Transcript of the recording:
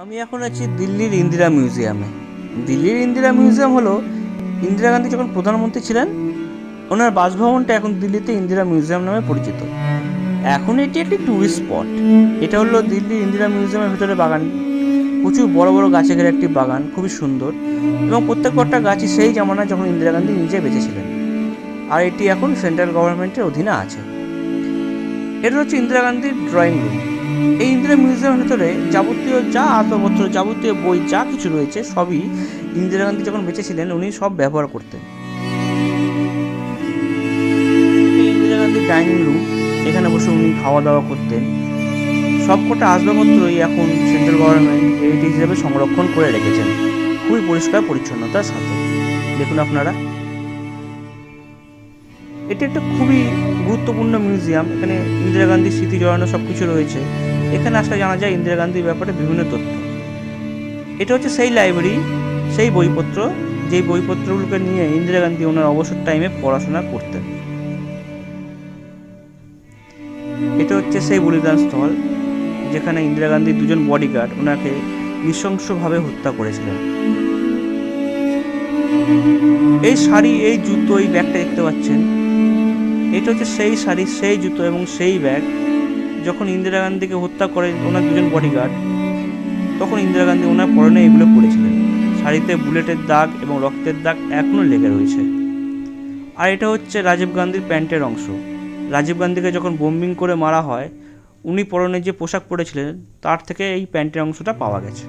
আমি এখন আছি দিল্লির ইন্দিরা মিউজিয়ামে। দিল্লির ইন্দিরা মিউজিয়াম হলো ইন্দিরা গান্ধী যখন প্রধানমন্ত্রী ছিলেন ওনার বাসভবনটা এখন দিল্লিতে ইন্দিরা মিউজিয়াম নামে পরিচিত। এখন এটি একটি ট্যুরিস্ট স্পট। এটা হলো দিল্লির ইন্দিরা মিউজিয়ামের ভিতরে বাগান, প্রচুর বড় বড় গাছে ঘেরা একটি বাগান, খুবই সুন্দর এবং প্রত্যেকটা গাছই সেই জামানায় যখন ইন্দিরা গান্ধী নিজে বেঁচে ছিলেন। আর এটি এখন সেন্ট্রাল গভর্নমেন্টের অধীনে আছে। এটা হচ্ছে ইন্দিরা গান্ধীর ড্রয়িং রুম। এই ইন্দিরা মিউজিয়ামের ভিতরে যাবতীয় যা আসবাবপত্র, যাবতীয় বই যা কিছু রয়েছে সবই ইন্দিরা গান্ধী যখন বেঁচে ছিলেন উনি সব ব্যবহার করতেন। ইন্দিরা গান্ধীর ডাইনিং রুম, এখানে বসে উনি খাওয়া দাওয়া করতেন। সবকটা আসবাবপত্রই এখন সেন্ট্রাল গভর্নমেন্ট হেরিটেজ হিসেবে সংরক্ষণ করে রেখেছেন, খুবই পরিষ্কার পরিচ্ছন্নতার সাথে। দেখুন আপনারা, এটি একটা খুবই গুরুত্বপূর্ণ মিউজিয়াম। এখানে ইন্দিরা গান্ধীর স্মৃতি জড়ানো সব কিছু রয়েছে। এখানে আসলে জানা যায় ইন্দিরা গান্ধীর ব্যাপারে বিভিন্ন তথ্য। এটা হচ্ছে সেই লাইব্রেরি, সেই বইপত্র, যেই বইপত্রগুলোকে নিয়ে ইন্দিরা গান্ধী ওনার অবসর টাইমে পড়াশোনা করতেন। এটা হচ্ছে সেই বলিদান স্থল যেখানে ইন্দিরা গান্ধীর দুজন বডিগার্ড ওনাকে নৃশংসভাবে হত্যা করেছিলেন। এই শাড়ি, এই জুতো, এই ব্যাগটা দেখতে পাচ্ছেন, এটা হচ্ছে সেই শাড়ি, সেই জুতো এবং সেই ব্যাগ যখন ইন্দিরা গান্ধীকে হত্যা করেন ওনার দুজন বডিগার্ড, তখন ইন্দিরা গান্ধী ওনার পরনে এগুলো পরেছিলেন। শাড়িতে বুলেটের দাগ এবং রক্তের দাগ এখনও লেগে রয়েছে। আর এটা হচ্ছে রাজীব গান্ধীর প্যান্টের অংশ। রাজীব গান্ধীকে যখন বোম্বিং করে মারা হয় উনি পরনে যে পোশাক পরেছিলেন তার থেকে এই প্যান্টের অংশটা পাওয়া গেছে।